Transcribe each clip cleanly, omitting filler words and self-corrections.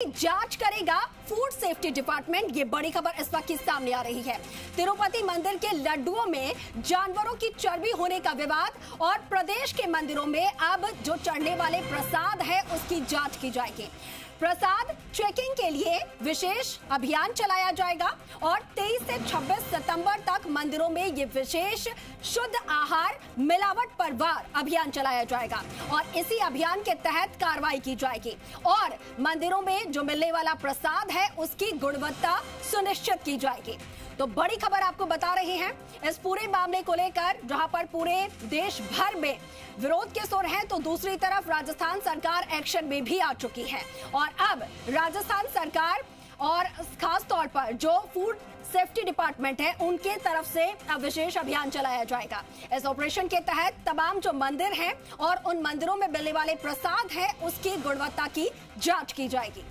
जांच करेगा food safety department. ये बड़ी खबर इस वक्त की सामने आ रही है। तिरुपति मंदिर के लड्डुओं में जानवरों की चर्बी होने का विवाद और प्रदेश के मंदिरों में अब जो चढ़ने वाले प्रसाद है उसकी जांच की जाएगी। प्रसाद चेकिंग के लिए विशेष अभियान चलाया जाएगा और 23 से 26 सितंबर तक मंदिरों में ये विशेष शुद्ध आहार मिलावट पर वार अभियान चलाया जाएगा और इसी अभियान के तहत कार्रवाई की जाएगी और मंदिरों में जो मिलने वाला प्रसाद है उसकी गुणवत्ता सुनिश्चित की जाएगी। तो बड़ी खबर आपको बता रहे हैं इस पूरे मामले को लेकर, जहां पर पूरे देश भर में विरोध के सुर हैं, तो दूसरी तरफ राजस्थान सरकार एक्शन में भी आ चुकी है और अब राजस्थान सरकार और खास तौर पर जो फूड सेफ्टी डिपार्टमेंट है उनके तरफ से अब विशेष अभियान चलाया जाएगा। इस ऑपरेशन के तहत तमाम जो मंदिर हैं और उन मंदिरों में मिलने वाले प्रसाद है उसकी गुणवत्ता की जांच की जाएगी।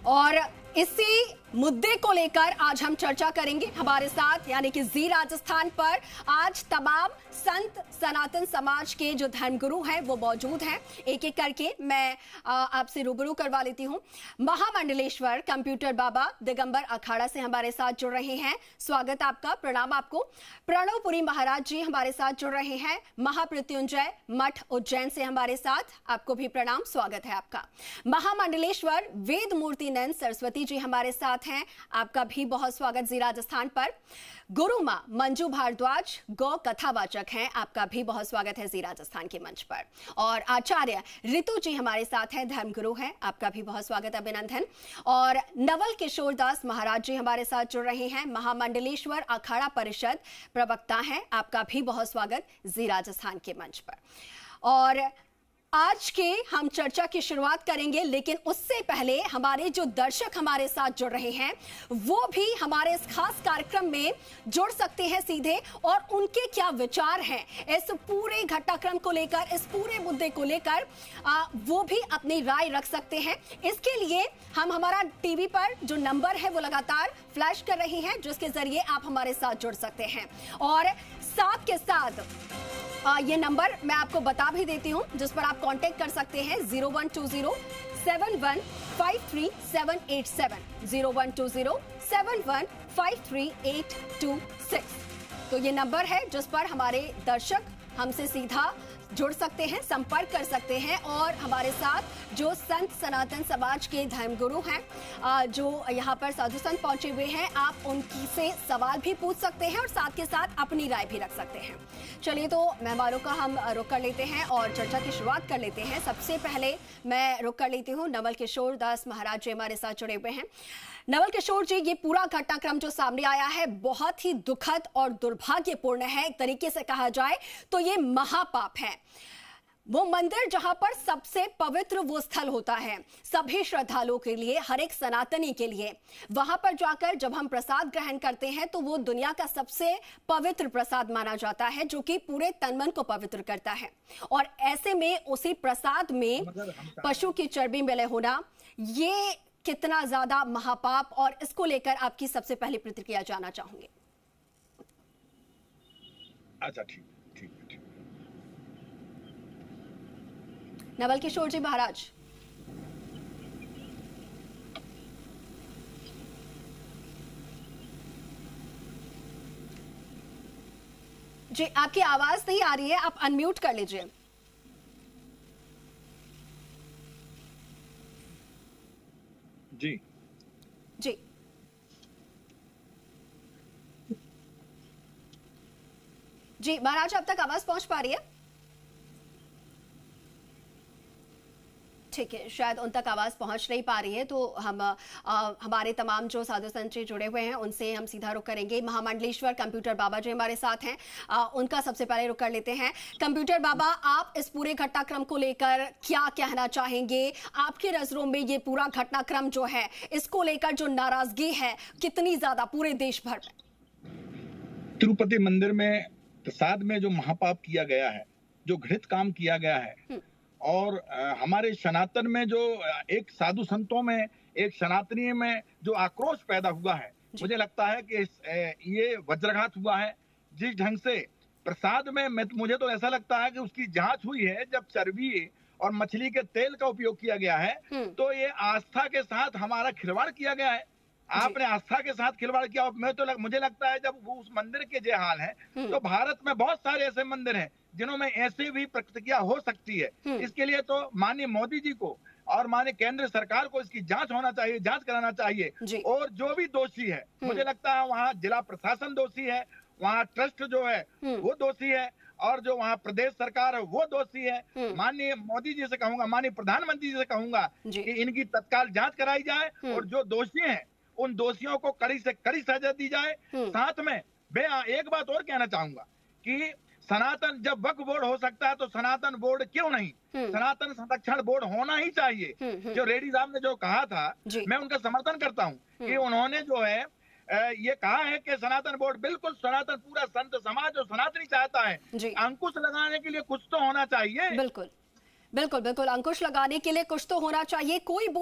और इसी मुद्दे को लेकर आज हम चर्चा करेंगे। हमारे साथ यानी कि जी राजस्थान पर आज तमाम संत सनातन समाज के जो धर्मगुरु हैं वो मौजूद हैं। एक एक करके मैं आपसे रूबरू करवा लेती हूं। महामंडलेश्वर कंप्यूटर बाबा दिगंबर अखाड़ा से हमारे साथ जुड़ रहे हैं। स्वागत आपका, प्रणाम आपको। प्रणवपुरी महाराज जी हमारे साथ जुड़ रहे हैं। महामृत्युंजय मठ उज्जैन से हमारे साथ, आपको भी प्रणाम, स्वागत है आपका। महामंडलेश्वर वेद मूर्ति नंद सरस्वती जी हमारे साथ हैं, आपका भी बहुत स्वागत जी राजस्थान पर। गुरु मां मंजू भारद्वाज गौ कथावाचक हैं, आपका भी बहुत स्वागत है जी राजस्थान के मंच पर। और आचार्य रितु जी हमारे साथ हैं, धर्मगुरु हैं, आपका भी बहुत स्वागत, अभिनंदन। और नवल किशोर दास महाराज जी हमारे साथ जुड़ रहे हैं, महामंडलेश्वर अखाड़ा परिषद प्रवक्ता हैं, आपका भी बहुत स्वागत जी राजस्थान के मंच पर। और आज के हम चर्चा की शुरुआत करेंगे, लेकिन उससे पहले हमारे जो दर्शक हमारे साथ जुड़ रहे हैं वो भी हमारे इस खास कार्यक्रम में जुड़ सकते हैं सीधे, और उनके क्या विचार हैं इस पूरे घटनाक्रम को लेकर, इस पूरे मुद्दे को लेकर, वो भी अपनी राय रख सकते हैं। इसके लिए हम हमारा टीवी पर जो नंबर है वो लगातार फ्लैश कर रहे हैं, जिसके जरिए आप हमारे साथ जुड़ सकते हैं। और साथ के साथ ये नंबर मैं आपको बता भी देती हूं जिस पर आप कांटेक्ट कर सकते हैं, 012071533787, 012071533826। तो ये नंबर है जिस पर हमारे दर्शक हमसे सीधा जुड़ सकते हैं, संपर्क कर सकते हैं और हमारे साथ जो संत सनातन समाज के धर्मगुरु हैं, जो यहाँ पर साधु संत पहुंचे हुए हैं, आप उनकी से सवाल भी पूछ सकते हैं और साथ के साथ अपनी राय भी रख सकते हैं। चलिए, तो मेहमानों का हम रुख कर लेते हैं और चर्चा की शुरुआत कर लेते हैं। सबसे पहले मैं रुख कर लेती हूँ नवल किशोर दास महाराज जी हमारे साथ जुड़े हुए हैं। नवल किशोर जी, ये पूरा घटनाक्रम जो सामने आया है बहुत ही दुखद और दुर्भाग्यपूर्ण है। एक तरीके से कहा जाए तो ये महापाप है। वो मंदिर जहां पर सबसे पवित्र वो स्थल होता है सभी श्रद्धालुओं के लिए, हर एक सनातनी के लिए, वहां पर जाकर जब हम प्रसाद ग्रहण करते हैं तो वो दुनिया का सबसे पवित्र प्रसाद माना जाता है, जो कि पूरे तन मन को पवित्र करता है। और ऐसे में उसी प्रसाद में पशु की चर्बी मिले होना, ये कितना ज्यादा महापाप, और इसको लेकर आपकी सबसे पहली प्रतिक्रिया जानना चाहूंगी। अच्छा, ठीक। नवल किशोर जी महाराज। जी, आपकी आवाज नहीं आ रही है, आप अनम्यूट कर लीजिए। जी जी जी महाराज, अब तक आवाज पहुंच पा रही है? ठीक है, शायद उन तक आवाज पहुंच नहीं पा रही है, तो हम हमारे तमाम जो साधु संत जी जुड़े हुए हैं उनसे हम सीधा रुख करेंगे। महामंडलेश्वर कंप्यूटर बाबा जी हमारे साथ हैं, उनका सबसे पहले रुख कर लेते हैं। कंप्यूटर बाबा, आप इस पूरे घटनाक्रम को लेकर क्या कहना चाहेंगे? आपकी नजरों में ये पूरा घटनाक्रम जो है, इसको लेकर जो नाराजगी है कितनी ज्यादा पूरे देश भर में? तिरुपति मंदिर में प्रसाद में जो महापाप किया गया है, जो घृत काम किया गया है, और हमारे सनातन में जो एक साधु संतों में एक सनातनी में जो आक्रोश पैदा हुआ है, मुझे लगता है कि ये वज्रघात हुआ है। जिस ढंग से प्रसाद में मुझे तो ऐसा लगता है कि उसकी जांच हुई है, जब चर्बी और मछली के तेल का उपयोग किया गया है, तो ये आस्था के साथ हमारा खिलवाड़ किया गया है। आपने आस्था के साथ खिलवाड़ किया। मुझे लगता है जब वो उस मंदिर के जो हाल है, तो भारत में बहुत सारे ऐसे मंदिर हैं जिन्होंने ऐसे भी प्रतिक्रिया हो सकती है। इसके लिए तो माननीय मोदी जी को और माननीय केंद्र सरकार को इसकी जांच होना चाहिए, जांच कराना चाहिए। और जो भी दोषी है, मुझे लगता है वहाँ जिला प्रशासन दोषी है, वहाँ ट्रस्ट जो है वो दोषी है, और जो वहाँ प्रदेश सरकार है वो दोषी है। माननीय मोदी जी से कहूंगा, माननीय प्रधानमंत्री जी से कहूंगा कि इनकी तत्काल जांच कराई जाए, और जो दोषी हैं उन दोषियों को कड़ी से कड़ी सजा दी जाए। साथ में मैं एक बात और कहना चाहूंगा कि सनातन जब वक्फ बोर्ड हो सकता है, तो सनातन बोर्ड क्यों नहीं, सनातन संरक्षण बोर्ड होना ही चाहिए। जो रेड्डी साहब ने जो कहा था, मैं उनका समर्थन करता हूं कि उन्होंने जो है ये कहा है कि सनातन बोर्ड, बिल्कुल सनातन पूरा संत समाज और सनातनी चाहता है, अंकुश लगाने के लिए कुछ तो होना चाहिए। बिल्कुल बिल्कुल बिल्कुल, अंकुश लगाने के लिए कुछ तो होना चाहिए। कोई